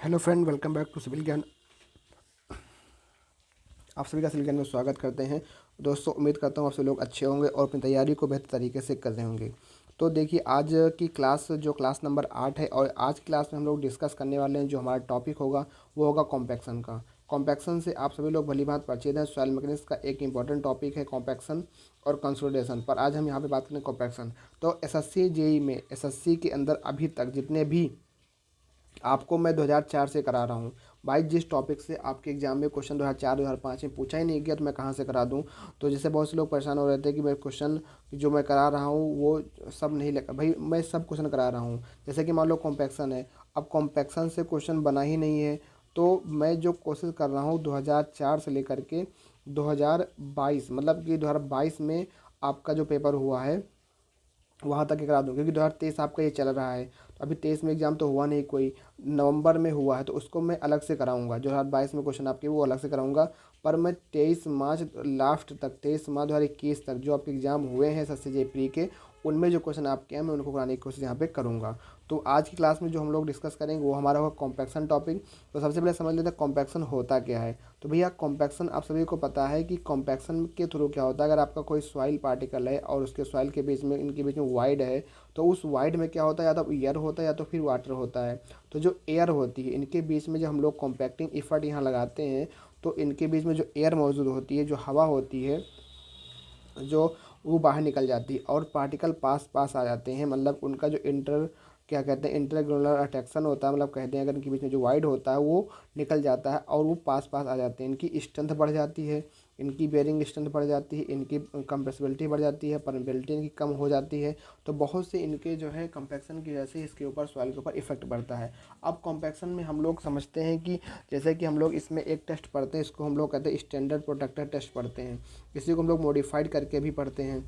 Hello friend, welcome back to Civil Gyan. आप सभी का सिविल ज्ञान में स्वागत करते हैं। दोस्तों, उम्मीद करता हूँ आप सभी लोग अच्छे होंगे और अपनी तैयारी को बेहतर तरीके से कर रहे होंगे। तो देखिए, आज की क्लास जो क्लास नंबर 8 है और आज की क्लास में हम लोग डिस्कस करने वाले हैं, जो हमारा टॉपिक होगा वो होगा कॉम्पैक्शन का। कॉम्पैक्शन से आप सभी लोग भली बात परिचित हैं। सॉइल मैकेनिक्स का एक इंपॉर्टेंट टॉपिक है कॉम्पैक्शन और कंसोलिडेशन, पर आज हम यहाँ पे बात करें कॉम्पैक्शन। तो एसएससी जेईई में एसएससी के अंदर अभी तक जितने भी आपको मैं 2004 से करा रहा हूँ भाई। जिस टॉपिक से आपके एग्जाम में क्वेश्चन 2004 2005 में पूछा ही नहीं गया तो मैं कहाँ से करा दूँ। तो जैसे बहुत से लोग परेशान हो रहे थे कि मैं क्वेश्चन जो मैं करा रहा हूँ वो सब नहीं लगा। भाई मैं सब क्वेश्चन करा रहा हूँ। जैसे कि मान लो कॉम्पैक्शन है, अब कॉम्पैक्शन से क्वेश्चन बना ही नहीं है, तो मैं जो कोशिश कर रहा हूँ 2004 से लेकर के 2022, मतलब कि 2022 में आपका जो पेपर हुआ है वहाँ तक ही करा दूँ, क्योंकि 2023 आपका ये चल रहा है। तो अभी 23 में एग्ज़ाम तो हुआ नहीं कोई, नवंबर में हुआ है, तो उसको मैं अलग से कराऊंगा। जो 2022 में क्वेश्चन आपके वो अलग से कराऊंगा। पर मैं 23 मार्च लास्ट तक, 23 मार्च 2021 तक जो आपके एग्ज़ाम हुए हैं एसएससी जे प्री के, उनमें जो क्वेश्चन आपके हैं मैं उनको कराने की कोशिश यहाँ पे करूँगा। तो आज की क्लास में जो हम लोग डिस्कस करेंगे वो हमारा होगा कॉम्पैक्शन टॉपिक। तो सबसे पहले समझ लेते हैं कॉम्पैक्शन होता क्या है। तो भैया कॉम्पैक्शन आप सभी को पता है कि कॉम्पैक्शन के थ्रू क्या होता है, अगर आपका कोई सॉइल पार्टिकल है और उसके सॉइल के बीच में, इनके बीच में वाइड है, तो उस वाइड में क्या होता है, या तो एयर होता है या तो फिर वाटर होता है। तो जो एयर होती है इनके बीच में जब हम लोग कॉम्पैक्टिंग इफर्ट यहाँ लगाते हैं, तो इनके बीच में जो एयर मौजूद होती है, जो हवा होती है, जो वो बाहर निकल जाती है और पार्टिकल पास पास आ जाते हैं। मतलब उनका जो इंटर क्या कहते हैं, इंटरग्रेनुलर अट्रैक्शन होता है, मतलब कहते हैं अगर इनके बीच में जो वाइड होता है वो निकल जाता है और वो पास पास आ जाते हैं। इनकी स्ट्रेंथ बढ़ जाती है, इनकी बेयरिंग स्ट्रेंथ बढ़ जाती है, इनकी कंप्रेसिबिलिटी बढ़ जाती है, परमेबिलिटी इनकी कम हो जाती है। तो बहुत से इनके जो है कंपैक्शन की वजह से इसके ऊपर सॉइल के ऊपर इफेक्ट पड़ता है। अब कॉम्पैक्शन में हम लोग समझते हैं कि जैसे कि हम लोग इसमें एक टेस्ट पढ़ते हैं, इसको हम लोग कहते हैं स्टैंडर्ड प्रोटेक्टर टेस्ट पढ़ते हैं। इसी को हम लोग मॉडिफाइड करके भी पढ़ते हैं।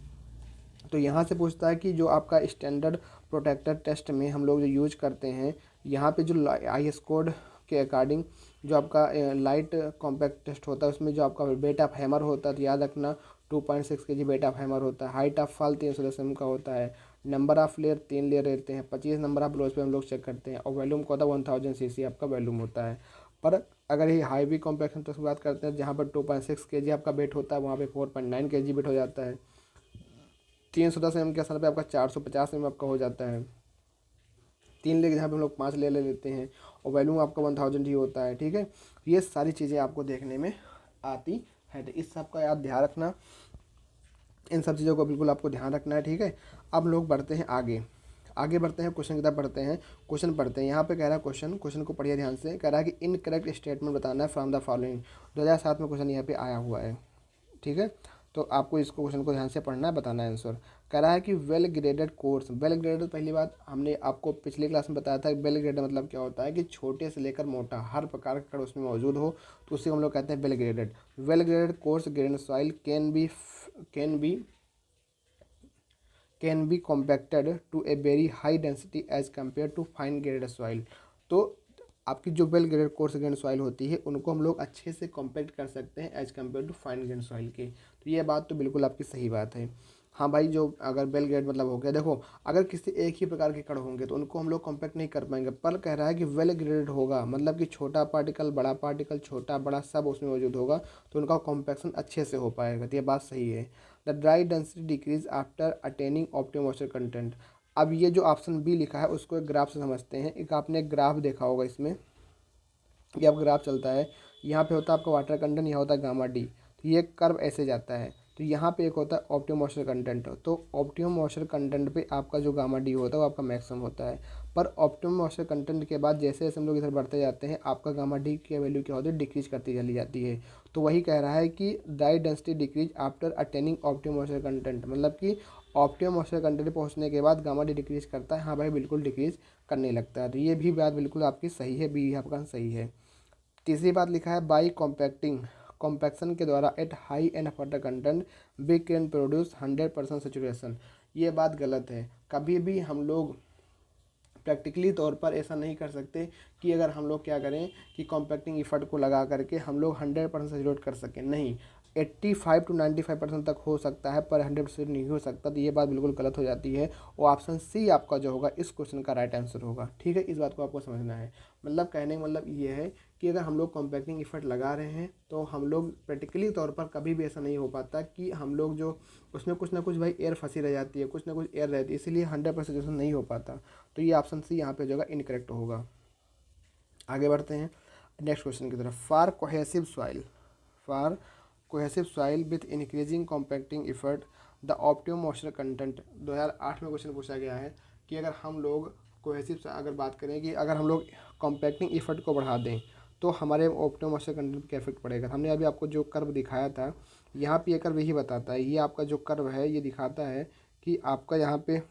तो यहाँ से पूछता है कि जो आपका स्टैंडर्ड प्रोटेक्टर टेस्ट में हम लोग जो यूज करते हैं, यहाँ पे जो IS कोड के अकॉर्डिंग जो आपका लाइट कॉम्पैक्ट टेस्ट होता है, उसमें जो आपका वेट ऑफ हैमर होता है, तो याद रखना 2.6 kg वेट ऑफ हैमर होता है। हाइट ऑफ फॉल 310 mm का होता है। नंबर ऑफ लेयर 3 लेयर रहते हैं। 25 नंबर ऑफ ब्लोज पे हम लोग चेक करते हैं। और वॉल्यूम का होता है 1000 cc आपका वॉल्यूम होता है। पर अगर ये हाईवी कॉम्पैक्शन टेस्ट की बात करते हैं, जहाँ पर 2.6 kg आपका वेट होता है, वहाँ पे 4.9 kg वेट हो जाता है। 310 mm के स्थान पे आपका 450 mm आपका हो जाता है। 3 लेग जहाँ पे हम लोग 5 ले लेते हैं और वैल्यूम आपका 1000 ही होता है। ठीक है, ये सारी चीज़ें आपको देखने में आती है, तो इस सब का याद ध्यान रखना। इन सब चीज़ों को बिल्कुल आपको ध्यान रखना है। ठीक है, अब लोग बढ़ते हैं आगे। आगे बढ़ते हैं, क्वेश्चन की तरफ बढ़ते हैं। क्वेश्चन पढ़ते हैं। यहाँ पे कह रहा है क्वेश्चन को पढ़िए ध्यान से। कह रहा है कि इनकरेक्ट स्टेटमेंट बताना है फ्रॉम द फॉलोइंग। 2007 में क्वेश्चन यहाँ पे आया हुआ है। ठीक है, तो आपको इसको क्वेश्चन को ध्यान से पढ़ना है, बताना है आंसर। कह रहा है कि well graded course. Well graded, पहली बात हमने आपको पिछली क्लास में बताया था कि वेल ग्रेडेड मतलब क्या होता है कि छोटे से लेकर मोटा हर प्रकार का कण उसमें मौजूद हो, तो उसी को हम लोग कहते हैं well graded. Well graded coarse grain soil can be can be compacted to a very high density as compare to fine graded soil. तो आपकी जो well graded coarse grain soil होती है उनको हम लोग अच्छे से कॉम्पैक्ट कर सकते हैं as compare to fine grain soil के। तो ये बात तो बिल्कुल आपकी सही बात है। हाँ भाई, जो अगर वेल ग्रेड मतलब हो गया, देखो अगर किसी एक ही प्रकार के कण होंगे तो उनको हम लोग कॉम्पैक्ट नहीं कर पाएंगे। पर कह रहा है कि वेल ग्रेडेड होगा, मतलब कि छोटा पार्टिकल बड़ा पार्टिकल छोटा बड़ा सब उसमें मौजूद होगा, तो उनका कॉम्पैक्शन अच्छे से हो पाएगा। तो ये बात सही है। The dry density decrease after attaining optimum moisture content. अब ये जो ऑप्शन बी लिखा है उसको एक ग्राफ से समझते हैं। एक आपने एक ग्राफ देखा होगा, इसमें ये आपका ग्राफ चलता है। यहाँ पे होता है आपका वाटर कंटेंट, यहाँ होता है गामा डी। तो ये कर्व ऐसे जाता है। तो यहाँ पे एक होता है ऑप्टिमम मॉइस्चर कंटेंट। तो ऑप्टिमम मॉइस्चर कंटेंट पे आपका जो गामा डी होता है वो आपका मैक्सिमम होता है। पर ऑप्टिमम मॉइस्चर कंटेंट के बाद जैसे जैसे हम लोग इधर बढ़ते जाते हैं, आपका गामा डी की वैल्यू क्या होती है, डिक्रीज करती चली जाती है। तो वही कह रहा है कि dry density decrease after attaining optimum moisture content, मतलब कि ऑप्टिमम मॉइस्चर कंटेंट पहुँचने के बाद गामा डी डिक्रीज करता है। हाँ भाई, बिल्कुल डिक्रीज करने लगता है। तो ये भी बात बिल्कुल आपकी सही है, बी आपका सही है। तीसरी बात लिखा है बाई कॉम्पैक्टिंग, कॉम्पैक्शन के द्वारा at high and water content we can produce 100% saturation. ये बात गलत है। कभी भी हम लोग प्रैक्टिकली तौर पर ऐसा नहीं कर सकते कि अगर हम लोग क्या करें कि कॉम्पैक्टिंग इफर्ट को लगा करके हम लोग 100% सेचुरेट कर सकें। नहीं, 85 to 95% तक हो सकता है, पर 100% नहीं हो सकता। तो ये बात बिल्कुल गलत हो जाती है और ऑप्शन सी आपका जो होगा इस क्वेश्चन का राइट आंसर होगा। ठीक है, इस बात को आपको समझना है। मतलब कहने का मतलब ये है कि अगर हम लोग कॉम्पैक्टिंग इफर्ट लगा रहे हैं तो हम लोग प्रैक्टिकली तौर पर कभी भी ऐसा नहीं हो पाता कि हम लोग जो उसमें कुछ ना कुछ भाई एयर फंसी रह जाती है, कुछ ना कुछ एयर रहती है, इसीलिए 100% नहीं हो पाता। तो ये ऑप्शन सी यहाँ पे जो है इनकरेक्ट होगा। आगे बढ़ते हैं नेक्स्ट क्वेश्चन की तरफ। For cohesive soil with increasing compacting effort the optimum moisture content 2008 में क्वेश्चन पूछा गया है कि अगर हम लोग कोहेसिव अगर बात करें कि अगर हम लोग कॉम्पैक्टिंग इफर्ट को बढ़ा दें तो हमारे ऑप्टिमम मॉइस्चर कंटेंट पर क्या इफेक्ट पड़ेगा। हमने अभी आपको जो कर्व दिखाया था यहाँ पे ये कर्व यही बताता है, ये आपका जो कर्व है ये दिखाता है कि आपका यहाँ पे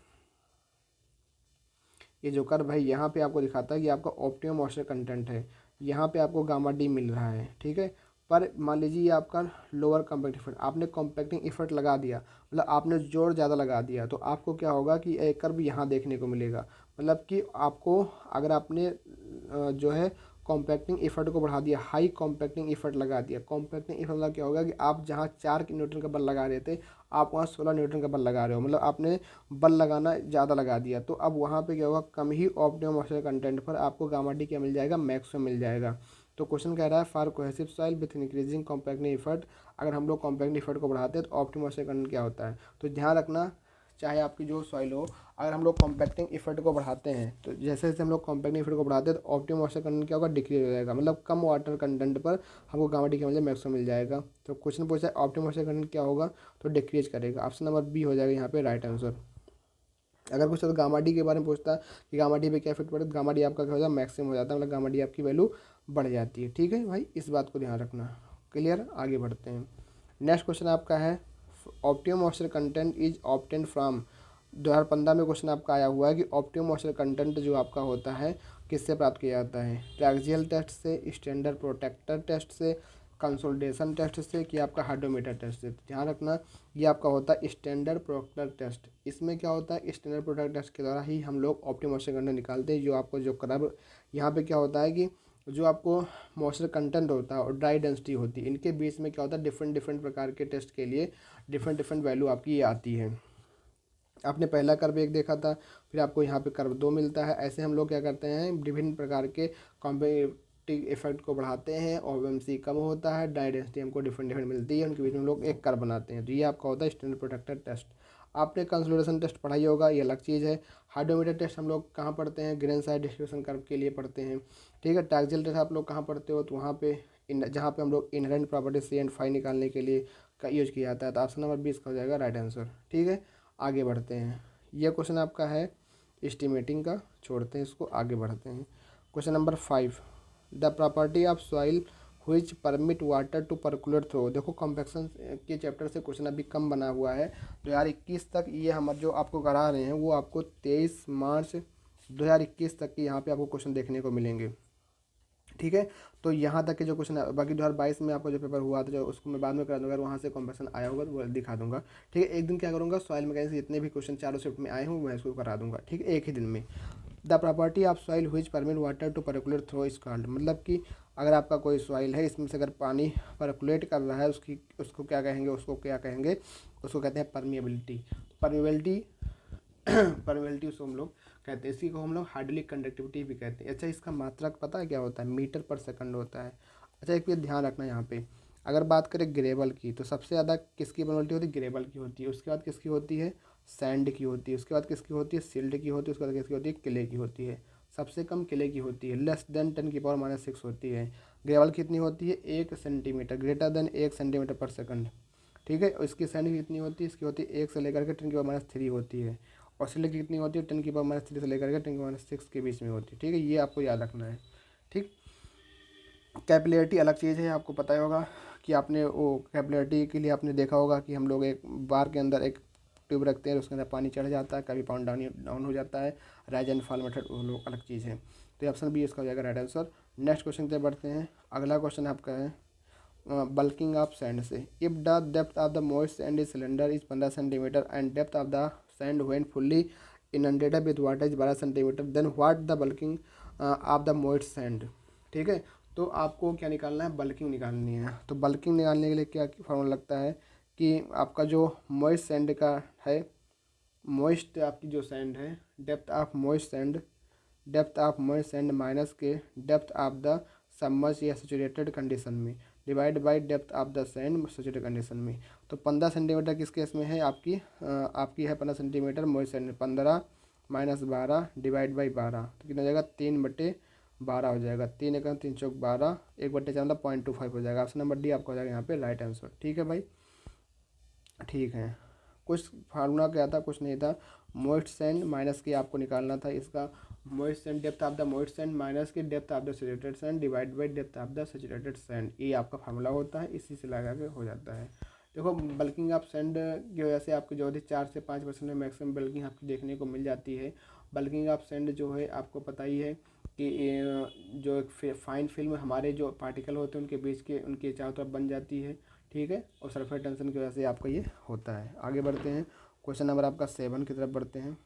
ये जो कर्व है यहाँ पे आपको दिखाता है कि आपका ऑप्टिमम मॉइस्चर कंटेंट है, यहाँ पे आपको गामा डी मिल रहा है। ठीक है, पर मान लीजिए ये आपका लोअर कॉम्पैक्ट इफर्ट, आपने कॉम्पैक्टिंग इफर्ट लगा दिया, मतलब आपने जोर ज़्यादा लगा दिया, तो आपको क्या होगा कि एक कर्व यहाँ देखने को मिलेगा। मतलब कि आपको अगर आपने जो है कॉम्पैक्टिंग इफर्ट को बढ़ा दिया, हाई कॉम्पैक्टिंग इफर्ट लगा दिया, कॉम्पैक्टिंग इफर्ट मतलब क्या होगा कि आप जहाँ 4 न्यूटन का बल लगा रहे थे आप वहाँ 16 न्यूटन का बल लगा रहे हो, मतलब आपने बल लगाना ज़्यादा लगा दिया। तो अब वहाँ पे क्या होगा, कम ही ऑप्टिमम मॉइस्चर कंटेंट पर आपको गामा डी क्या मिल जाएगा, मैक्सिमम मिल जाएगा। तो क्वेश्चन कह रहा है for cohesive soil with increasing compacting effort, अगर हम लोग कॉम्पैक्टिंग इफर्ट को बढ़ाते हैं तो ऑप्टिमम मॉइस्चर कंटेंट क्या होता है। तो ध्यान रखना, चाहे आपकी जो सॉइल हो, अगर हम लोग कॉम्पैक्टिंग इफर्ट को बढ़ाते हैं तो जैसे जैसे हम लोग कॉम्पैक्टिंग इफर्ट को बढ़ाते हैं तो ऑप्टिमम मॉइस्चर कंटेंट क्या होगा, डिक्रीज हो जाएगा। मतलब कम वाटर कंटेंट पर हमको गामा डी क्या मिल जाएगा, मैक्सिमम मिल जाएगा। तो क्वेश्चन पूछा है ऑप्टिमम मॉइस्चर कंटेंट क्या होगा, तो डिक्रीज करेगा। ऑप्शन नंबर बी हो जाएगा यहाँ पे राइट आंसर। अगर कुछ तो गामा डी के बारे में पूछता है कि गामा डी पे क्या इफेक्ट पड़ता है, गामा डी आपका क्या हो जाता है, मैक्सिमम हो जाता है, मतलब गामा डी आपकी वैल्यू बढ़ जाती है। ठीक है भाई, इस बात को ध्यान रखना। क्लियर, आगे बढ़ते हैं। नेक्स्ट क्वेश्चन आपका है optimum moisture content is obtained from, 2015 में क्वेश्चन आपका आया हुआ है कि ऑप्टिमम मॉइस्चर कंटेंट जो आपका होता है किससे प्राप्त किया जाता है, ट्रैक्सियल टेस्ट से, स्टैंडर्ड प्रोटेक्टर टेस्ट से, कंसोलिडेशन टेस्ट से, कि आपका हाइड्रोमीटर टेस्ट से। ध्यान रखना ये आपका होता है स्टैंडर्ड प्रोटेक्टर टेस्ट। इसमें क्या होता है, स्टैंडर्ड प्रोटेक्टर टेस्ट के द्वारा ही हम लोग ऑप्टिमम मॉइस्चर कंटेंट निकालते हैं। जो आपको जो कर्व यहाँ पे क्या होता है कि जो आपको मॉइस्चर कंटेंट होता है और ड्राई डेंसिटी होती है, इनके बीच में क्या होता है, डिफरेंट डिफरेंट प्रकार के टेस्ट के लिए डिफरेंट डिफरेंट वैल्यू आपकी ये आती है। आपने पहला कर्व एक देखा था, फिर आपको यहाँ पे कर्व 2 मिलता है। ऐसे हम लोग क्या करते हैं, विभिन्न प्रकार के कॉम्पिटिटिव इफेक्ट को बढ़ाते हैं, ओएमसी कम होता है, ड्राई डेंसिटी हमको डिफरेंट डिफरेंट मिलती है, उनके बीच में हम लोग एक कर्व बनाते हैं। तो ये आपका होता है स्टैंडर्ड प्रोटेक्टर टेस्ट। आपने कंसोलिडेशन टेस्ट पढ़ाई होगा, ये अलग चीज़ है। हाइड्रोमीटर टेस्ट हम लोग कहाँ पढ़ते हैं, ग्रेन साइज डिस्ट्रीब्यूशन कर्व के लिए पढ़ते हैं। ठीक है, टैक्सियल टेस्ट आप लोग कहाँ पढ़ते हो, तो वहाँ पे जहाँ पे हम लोग inherent property C and phi निकालने के लिए का यूज किया जाता है। तो ऑप्शन नंबर 20 का हो जाएगा राइट आंसर। ठीक है, आगे बढ़ते हैं। यह क्वेश्चन आपका है एस्टिमेटिंग का, छोड़ते हैं इसको, आगे बढ़ते हैं। Question number 5, the property of soil which permit water to percolate through. देखो कॉम्पैक्शन के चैप्टर से क्वेश्चन अभी कम बना हुआ है, 2021 तक ये हम जो आपको करा रहे हैं वो आपको 23 मार्च 2021 तक के यहाँ पे आपको क्वेश्चन देखने को मिलेंगे। ठीक है, तो यहाँ तक के जो क्वेश्चन है, बाकी 2022 में आपका जो पेपर हुआ था जो उसको मैं बाद में करा दूंगा, अगर वहाँ से कॉम्पैक्शन आया होगा तो वो दिखा दूंगा। ठीक है, एक दिन क्या करूँगा, सॉइल मैकेनिक्स जितने भी क्वेश्चन चारों शिफ्ट में आए हों मैं इसको करा दूंगा। ठीक है, एक ही दिन में। The property of soil which permit water to percolate through is called, मतलब कि अगर आपका कोई सॉइल है इसमें से अगर पानी पर्कुलेट कर रहा है उसको क्या कहेंगे, उसको कहते हैं परमिएबिलिटी। परमिएबिलिटी परमिएबिलिटी उसको हम लोग कहते हैं, इसी को हम लोग हाइड्रोलिक कंडक्टिविटी भी कहते हैं। अच्छा, इसका मात्रक पता है क्या होता है, मीटर पर सेकंड होता है। अच्छा, एक चीज़ ध्यान रखना यहाँ पे, अगर बात करें ग्रेवल की तो सबसे ज़्यादा किसकी परमिएबिलिटी होती है, ग्रेवल की होती है। उसके बाद किसकी होती है, सैंड की होती है। उसके बाद किसकी होती है, सिल्ट की होती है। उसके बाद किसकी होती है, क्ले की होती है। सबसे कम क्ले की होती है, लेस देन 10⁻⁻⁶ होती है। ग्रेवल कितनी होती है, 1 सेंटीमीटर, ग्रेटर देन 1 सेंटीमीटर पर सेकंड। ठीक है, और इसकी सैंड कितनी होती है, इसकी होती है 1 से लेकर के 10⁻³ होती है। और सिल्ट की कितनी होती है, 10⁻³ से लेकर के 10⁻⁶ के बीच में होती है। ठीक है, ये आपको याद रखना है। ठीक, कैपिलरिटी अलग चीज़ है, आपको पता ही होगा कि आपने वो कैपिलरिटी के लिए आपने देखा होगा कि हम लोग एक बार के अंदर एक ट्यूब रखते हैं, उसके अंदर पानी चढ़ जाता है, कभी पाउंड डाउन हो जाता है, राइज एंड फॉल मेथड वो लोग अलग चीज़ है। तो ऑप्शन बी इसका हो जाएगा राइट आंसर। नेक्स्ट क्वेश्चन पे बढ़ते हैं। अगला क्वेश्चन आपका है बल्किंग ऑफ सैंड से। If the depth of the moist sand is cylinder is 15 centimetre and depth of the sand when fully inundated with water is 12 centimetre, then what the bulking of the moist sand. ठीक है, तो आपको क्या निकालना है, bulking निकालनी है। तो बल्किंग निकालने के लिए क्या फार्मूला लगता है कि आपका जो मॉइस्ट सैंड का है, मॉइस्ट आपकी जो सैंड है, depth of moist sand minus के डेप्थ ऑफ द सबमर्ज या सैचुरेटेड कंडीशन में divide by depth of the sand saturated condition में। तो 15 सेंटीमीटर किस केस में है, आपकी है 15 centimetre moist sand, 15 minus 12 divide by 12, तो कितना हो जाएगा 3/12 हो जाएगा। 3 एक 3 चौक 12, 1/4 मतलब 0.25 हो जाएगा। ऑप्शन नंबर डी आपका हो जाएगा यहाँ पे राइट आंसर। ठीक है भाई, ठीक है। कुछ फार्मूला क्या था, कुछ नहीं था। मॉइस्ट सैंड माइनस की आपको निकालना था इसका, moist sand depth of the moist sand minus की depth of the saturated sand divide by depth of the saturated sand, ये आपका फार्मूला होता है, इसी से लगा के हो जाता है। देखो बल्किंग ऑफ सैंड की वजह से आपकी जो है 4 से 5% में मैक्सिमम बल्किंग आपकी देखने को मिल जाती है। बल्किंग ऑफ सैंड जो है आपको पता ही है कि जो एक फाइन फिल्म हमारे जो पार्टिकल होते हैं उनके बीच के उनके चारों तरफ बन जाती है, ठीक है, और सरफेस टेंशन की वजह से आपका ये होता है। आगे बढ़ते हैं, क्वेश्चन नंबर आपका 7 की तरफ बढ़ते हैं।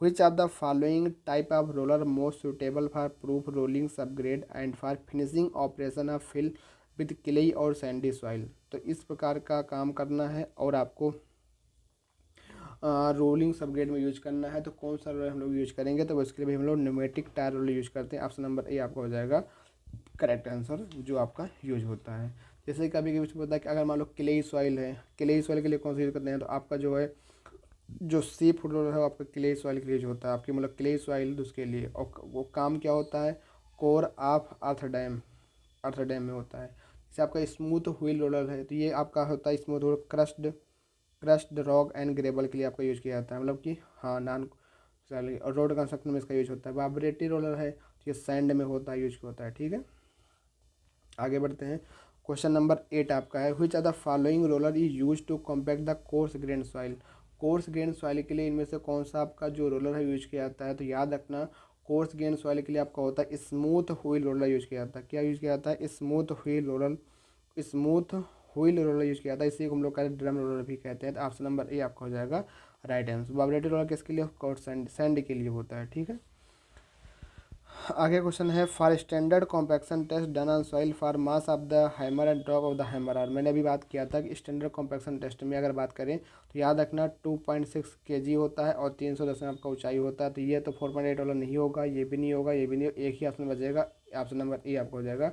Which of the following type of roller most suitable for proof rolling subgrade and for finishing operation of fill with clay और sandy soil? तो इस प्रकार का काम करना है और आपको रोलिंग सबग्रेड में यूज करना है। तो कौन सा रोलर हम लोग यूज करेंगे, तो उसके लिए भी हम लोग न्यूमेटिक टायर रोलर यूज करते हैं। ऑप्शन नंबर ए आपका हो जाएगा करेक्ट आंसर जो आपका यूज होता है। जैसे कभी कभी पता है कि अगर मान लो क्लेई सॉइल है, क्लेई सॉइल के लिए कौन सा यूज करते हैं, तो आपका जो है जो सी फूड रोलर है वो आपका क्लेई सॉइल के लिए यूज होता है, आपकी मतलब क्लेई सॉइल उसके लिए। और वो काम क्या होता है, कोर ऑफ अर्थ डैम में होता है। जैसे आपका स्मूथ व्हील रोलर है, तो ये आपका होता है smooth roller crossed rock and gravel के लिए आपका यूज किया जाता है, मतलब कि हाँ नॉन सॉरी, और रोड कंस्ट्रक्शन में इसका यूज होता है। वाइब्रेटरी रोलर है तो ये सैंड में होता है, यूज होता है। ठीक है, आगे बढ़ते हैं। क्वेश्चन नंबर 8 आपका है, which are the following roller is use to compact the coarse grain soil? Coarse grain soil के लिए इनमें से कौन सा आपका जो रोलर है यूज किया जाता है? तो याद रखना कोर्स ग्रेन सॉइल के लिए आपका होता है स्मूथ व्हील रोलर यूज किया जाता है। क्या यूज किया जाता है? स्मूथ व्हील रोलर यूज किया जाता है। इसी को हम लोग कहते हैं ड्रम रोलर भी कहते हैं। तो ऑप्शन नंबर ए आपका हो जाएगा राइट आंसर। वाइब्रेटरी रोलर किसके लिए? कोर्स सैंड के लिए होता है। ठीक है, आगे क्वेश्चन है, for standard compaction test done on soil for mass of the hammer and drop of the hammer are. मैंने अभी बात किया था कि स्टैंडर्ड कॉम्पैक्शन टेस्ट में अगर बात करें तो याद रखना 2.6 kg होता है और 310 में आपका ऊंचाई होता है। तो ये तो 4.8 वाला नहीं होगा, ये भी नहीं होगा, ये भी नहीं, एक ही ऑप्शन बचेगा। ऑप्शन नंबर ए आपको हो जाएगा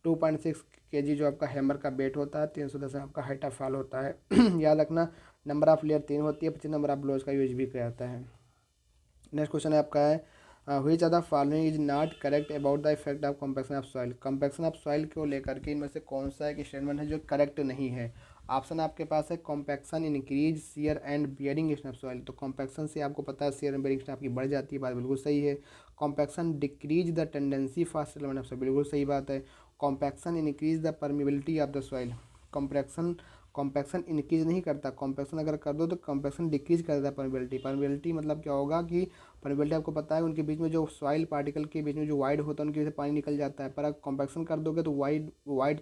2.6 kg जो आपका हैमर का वेट होता है, 310 में आपका हाइट ऑफ फॉल होता है। याद रखना नंबर ऑफ लेयर 3 होती है, 25 नंबर ऑफ ब्लोज का यूज भी किया जाता है। नेक्स्ट क्वेश्चन है आपका है, which are the following is not correct about the effect of compaction of soil? Compaction of soil को लेकर के इनमें से कौन सा एक स्टेटमेंट है जो करेक्ट नहीं है? ऑप्शन आपके पास है compaction increase shear and bearing strength of soil. तो कॉम्पैक्शन से आपको पता है शियर एंड बियरिंग स्ट्रेंथ आपकी बढ़ जाती है, बात बिल्कुल सही है। Compaction decrease the tendency for settlement of soil, बिल्कुल सही बात है। Compaction increase the permeability of the soil, compaction increase नहीं करता, कॉम्पैक्शन अगर कर दो तो कॉम्पैक्शन डिक्रीज कर देता है परमिबिलिटी मतलब क्या होगा कि परमिबिलिटी आपको पता है उनके बीच में जो सॉइल पार्टिकल के बीच में जो वाइड होता है उनके बीच से पानी निकल जाता है। पर अगर कॉम्पैक्शन कर दोगे तो वाइड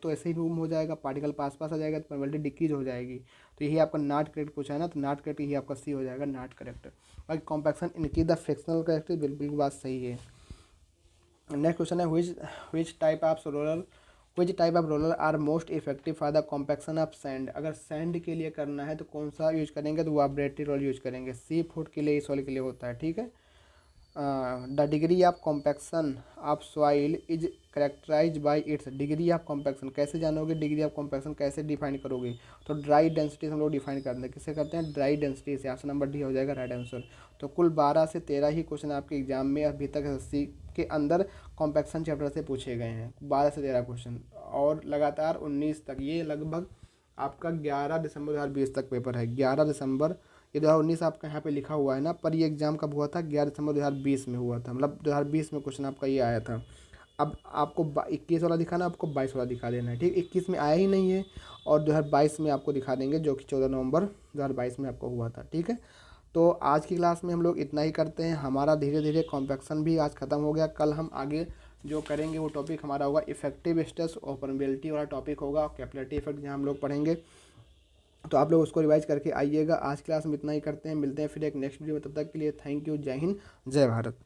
तो ऐसे ही रूम हो जाएगा, पार्टिकल पास पास आ जाएगा, तो परमिबिलिटी डिक्रीज हो जाएगी। तो यही आपका नॉट करेक्ट पूछा है ना, तो नॉट करेक्ट यही आपका सी हो जाएगा, नॉट करेक्ट। बाकी compaction increase the frictional correct, बिल्कुल बात सही है। नेक्स्ट क्वेश्चन है, which type of roller are most effective for the compaction of sand? अगर सैंड के लिए करना है तो कौन सा यूज करेंगे? तो वाइब्रेटरी रोलर यूज करेंगे। सी फूड के लिए, सॉइल के लिए होता है। ठीक है, the degree of compaction of soil is characterise by its. Degree of compaction कैसे जानोगे, डिग्री ऑफ कॉम्पैक्शन कैसे डिफाइन करोगे? तो ड्राई डेंसिटी हम लोग डिफाइन करते हैं, किससे करते हैं? ड्राई डेंसिटी से। ऑप्शन नंबर डी हो जाएगा राइट आंसर। तो कुल 12 से 13 ही क्वेश्चन आपके एग्जाम में अभी तक एसएससी के अंदर कॉम्पैक्शन चैप्टर से पूछे गए हैं, 12 से 13 क्वेश्चन, और लगातार 19 तक। ये लगभग आपका 11 दिसंबर 2020 तक पेपर है। 11 दिसंबर, ये 2019 आपका यहाँ पे लिखा हुआ है ना, पर ये एग्जाम कब हुआ था? 11 दिसंबर 2020 में हुआ था, मतलब 2020 में क्वेश्चन आपका ये आया था। अब आपको 21 वाला दिखाना, आपको 22 वाला दिखा देना है। ठीक, 21 में आया ही नहीं है, और 2022 में आपको दिखा देंगे, जो कि 14 नवंबर 2022 में आपको हुआ था। ठीक है, तो आज की क्लास में हम लोग इतना ही करते हैं। हमारा धीरे धीरे कॉम्पैक्शन भी आज ख़त्म हो गया। कल हम आगे जो करेंगे वो टॉपिक हमारा होगा इफेक्टिव स्ट्रेस और परमेबिलिटी वाला टॉपिक होगा, कैपिलरी इफेक्ट जहाँ हम लोग पढ़ेंगे। तो आप लोग उसको रिवाइज करके आइएगा। आज क्लास में इतना ही करते हैं, मिलते हैं फिर एक नेक्स्ट वीडियो में। तब तक के लिए थैंक यू, जय हिंद, जय भारत।